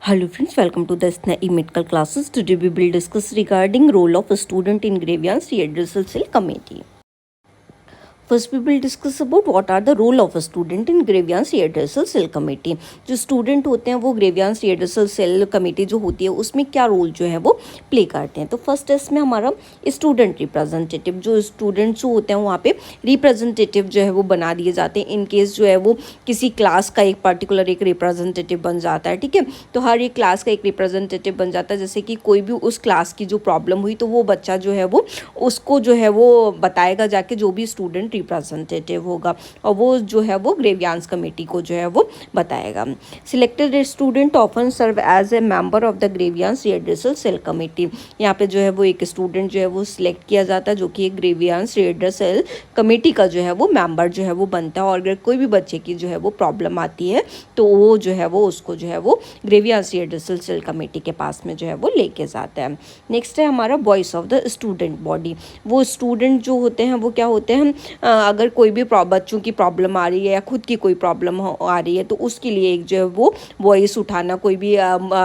Hello friends, welcome to the SNAI medical classes. Today we will discuss regarding role of a student in grievance redressal cell committee. First we will discuss about what are the role of a student in grievance redressal cell committee. जो student होते हैं वो grievance redressal cell committee जो होती है उसमें क्या role जो है वो प्ले करते हैं। तो फर्स्ट इसमें हमारा स्टूडेंट रिप्रेजेंटेटिव, जो स्टूडेंट जो होते हैं वहाँ पे रिप्रेजेंटेटिव जो है वो बना दिए जाते हैं। इन केस जो है वो किसी क्लास का एक पर्टिकुलर एक रिप्रेजेंटेटिव बन जाता है, ठीक है। तो हर एक क्लास का एक रिप्रेजेंटेटिव बन जाता है। जैसे कि कोई भी उस क्लास की जो प्रॉब्लम हुई तो वो बच्चा जो है वो उसको जो है वो बताएगा जाके, जो भी स्टूडेंट रिप्रेजेंटेटिव होगा, और वो जो है वो ग्रेवियांस कमेटी को जो है वो बताएगा। Selected student often serve as a member of the grievance redressal cell committee. यहाँ पे जो है वो एक स्टूडेंट जो है वो सिलेक्ट किया जाता है जो कि एक ग्रेवियांस रिहर्सल कमेटी का जो है वो मेंबर जो है वो बनता है। और अगर कोई भी बच्चे की जो है वो प्रॉब्लम आती है तो वो जो है वो उसको जो है वो ग्रेवियांस रिहर्सल सेल कमेटी के पास में जो है वो लेके जाता है। नेक्स्ट है हमारा voice of the student body. वो स्टूडेंट जो होते हैं वो क्या होते हैं, अगर कोई भी बच्चों की प्रॉब्लम आ रही है या खुद की कोई प्रॉब्लम आ रही है तो उसके लिए एक जो है वो वॉइस उठाना, कोई भी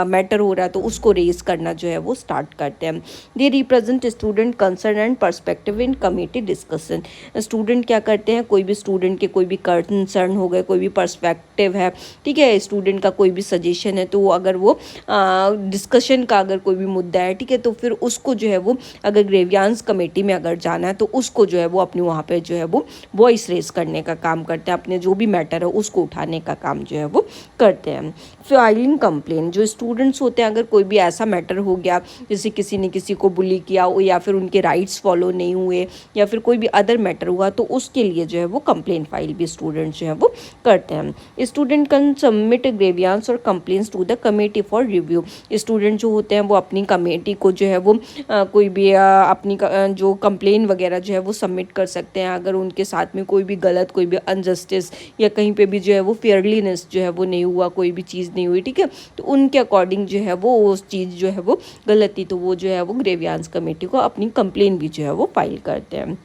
मैटर हो रहा है तो उसको रेज करना जो है वो स्टार्ट करते हैं। They represent student concern and perspective in committee discussion. Student क्या करते हैं, कोई भी स्टूडेंट के कोई भी कंसर्न हो गए, कोई भी पर्सपेक्टिव है, ठीक है, स्टूडेंट का कोई भी सजेशन है, तो अगर वो डिस्कशन का अगर कोई भी मुद्दा है, ठीक है, तो फिर उसको जो है वो अगर ग्रेवियांस कमेटी में अगर जाना है तो उसको जो है वो अपनी वहाँ पे जो है वो वॉइस रेस करने का काम करते हैं, अपने जो भी मैटर है उसको उठाने का काम जो है वो करते हैं। फाइलिंग कंप्लेन, जो स्टूडेंट्स होते हैं अगर कोई भी ऐसा मैटर हो गया जैसे किसी ने किसी को बुली किया या फिर उनके राइट्स फॉलो नहीं हुए या फिर कोई भी अदर मैटर हुआ तो उसके लिए जो है वो कंप्लेन फाइल भी स्टूडेंट जो है वो करते हैं। स्टूडेंट कैन सबमिट ग्रेवियांस और complaints to the committee for review. Student जो होते हैं वो अपनी कमेटी को जो है वो कोई भी अपनी जो कंप्लेन वगैरह जो है वो सबमिट कर सकते हैं। अगर उनके साथ में कोई भी गलत, कोई भी अनजस्टिस या कहीं पे भी जो है वो फेयरलीनेस जो है वो नहीं हुआ, कोई भी चीज़ नहीं हुई, ठीक है, तो उनके अकॉर्डिंग जो है वो उस चीज़ जो है वो गलत थी तो वो जो है वो ग्रेवियांस कमेटी को अपनी कंप्लेन भी जो है वो फाइल करते हैं।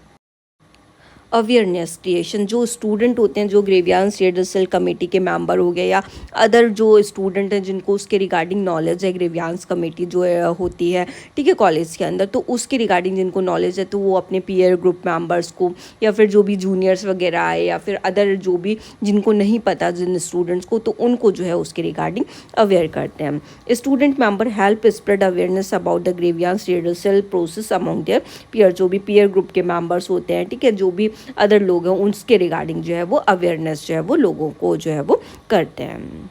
अवेयरनेस क्रिएशन, जो स्टूडेंट होते हैं जो ग्रेवियांस रिहर्सल कमेटी के मेंबर हो गए या अदर जो स्टूडेंट हैं जिनको उसके रिगार्डिंग नॉलेज है, ग्रेवियांस कमेटी जो होती है, ठीक है, कॉलेज के अंदर, तो उसके रिगार्डिंग जिनको नॉलेज है तो वो अपने पीयर ग्रुप मेंबर्स को या फिर जो भी जूनियर्स वगैरह आए या फिर अदर जो भी जिनको नहीं पता जिन स्टूडेंट्स को, तो उनको जो है उसके रिगार्डिंग अवेयर करते हैं। Student member help spread awareness about the grievance redressal process among their peer. जो भी पीयर ग्रुप के मेंबर्स होते हैं, ठीक है, जो भी अदर लोग हैं उसके रिगार्डिंग जो है वो अवेयरनेस जो है वो लोगों को जो है वो करते हैं।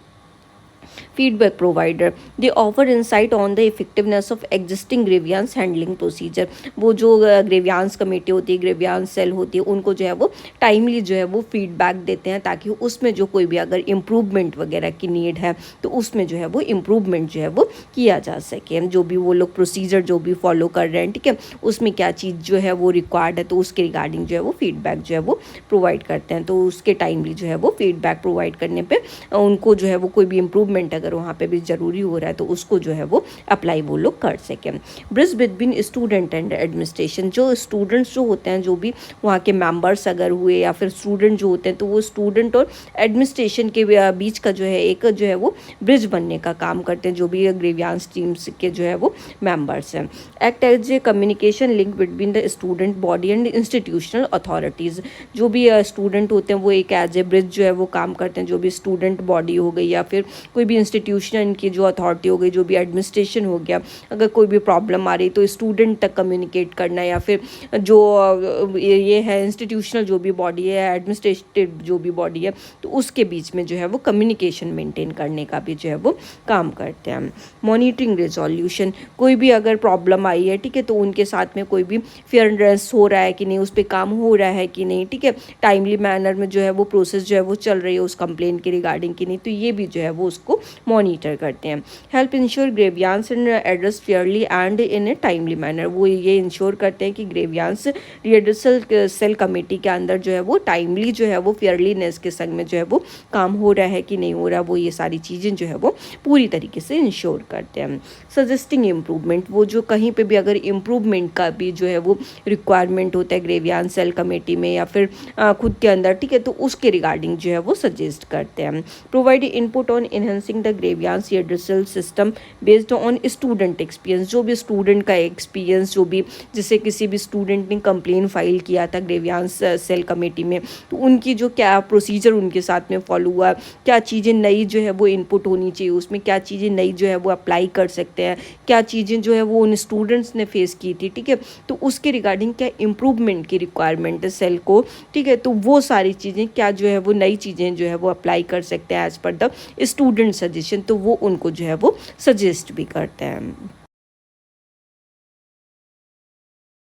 Feedback provider, they offer insight on the effectiveness of existing grievance handling procedure. वो जो ग्रेवियांस कमेटी होती है, ग्रेवियांस सेल होती है, उनको जो है वो टाइमली जो है वो फीडबैक देते हैं ताकि उसमें जो कोई भी अगर इम्प्रूवमेंट वगैरह की नीड है तो उसमें जो है वो इम्प्रूवमेंट जो है वो किया जा सके। जो भी वो लोग प्रोसीजर जो भी फॉलो कर रहे हैं, ठीक है, उसमें क्या चीज़ जो है वो रिक्वायर्ड है तो उसके रिगार्डिंग जो है वो फीडबैक जो है वो प्रोवाइड करते हैं। तो उसके टाइमली जो है वो फीडबैक प्रोवाइड करने पे उनको जो है वो कोई भी इम्प्रूवमेंट अगर वहाँ पे भी ज़रूरी हो रहा है तो उसको जो है वो अप्लाई वो लोग कर सकें। Bridge between student and administration, जो स्टूडेंट्स जो होते हैं, जो भी वहाँ के मेंबर्स अगर हुए या फिर स्टूडेंट जो होते हैं तो वो स्टूडेंट और एडमिनिस्ट्रेशन के बीच का जो है एक जो है वो ब्रिज बनने का काम करते हैं, जो भी ग्रेवियांस टीम्स के जो है वो मेंबर्स हैं। Act as a communication link between the student body and institutional authorities. जो भी स्टूडेंट होते हैं वो एक एज ए ब्रिज जो है वो काम करते हैं, जो भी स्टूडेंट बॉडी हो गई या फिर कोई भी इंस्टीट्यूशन की जो अथॉरिटी हो गई, जो भी एडमिनिस्ट्रेशन हो गया, अगर कोई भी प्रॉब्लम आ रही तो स्टूडेंट तक कम्युनिकेट करना, या फिर जो ये है इंस्टीट्यूशनल जो भी बॉडी है, एडमिनिस्ट्रेटिव जो भी बॉडी है, तो उसके बीच में जो है वो कम्युनिकेशन मेंटेन करने का भी जो है वो काम करते हैं। मॉनिटरिंग रिजोल्यूशन, कोई भी अगर प्रॉब्लम आई है, ठीक है, तो उनके साथ में कोई भी फेयरनेस हो रहा है कि नहीं, उस पर काम हो रहा है कि नहीं, ठीक है, टाइमली मैनर में जो है वो प्रोसेस जो है वो चल रही है उस कंप्लेन के रिगार्डिंग की नहीं, तो ये भी जो है वो उसको मॉनिटर करते हैं। Help ensure grievance and address Fairlie and in A timely manner, वो ये इंश्योर करते हैं कि ग्रेवियांस रिहर्सल सेल कमेटी के अंदर जो है वो टाइमली जो है वो फेयरलीनेस के संग में जो है वो काम हो रहा है कि नहीं हो रहा, वो ये सारी चीज़ें जो है वो पूरी तरीके से इंश्योर करते हैं। सजेस्टिंग इम्प्रूवमेंट, वो जो कहीं पे भी अगर इम्प्रूवमेंट का भी जो है वो रिक्वायरमेंट होता है ग्रेवियांस सेल कमेटी में या फिर खुद के अंदर, ठीक है, तो उसके रिगार्डिंग जो है वो सजेस्ट करते हैं। Provide input on enhancing the the grievance redressal system based on student experience. जो भी स्टूडेंट का एक्सपीरियंस, जो भी जैसे किसी भी स्टूडेंट ने कंप्लेन फाइल किया था ग्रेवियांस सेल कमेटी में, तो उनकी जो क्या प्रोसीजर उनके साथ में फॉलो हुआ, क्या चीज़ें नई जो है वो इनपुट होनी चाहिए उसमें, क्या चीज़ें नई जो है वो अप्लाई कर सकते हैं, क्या चीज़ें जो है वो उन स्टूडेंट्स ने फेस की थी, ठीक है, तो उसके रिगार्डिंग क्या इम्प्रूवमेंट की रिक्वायरमेंट है सेल को, ठीक है, तो वो सारी चीज़ें क्या जो है वो नई चीज़ें जो है वो अप्लाई कर सकते हैं as per the student suggestion, तो वो उनको जो है वो सजेस्ट भी करते हैं।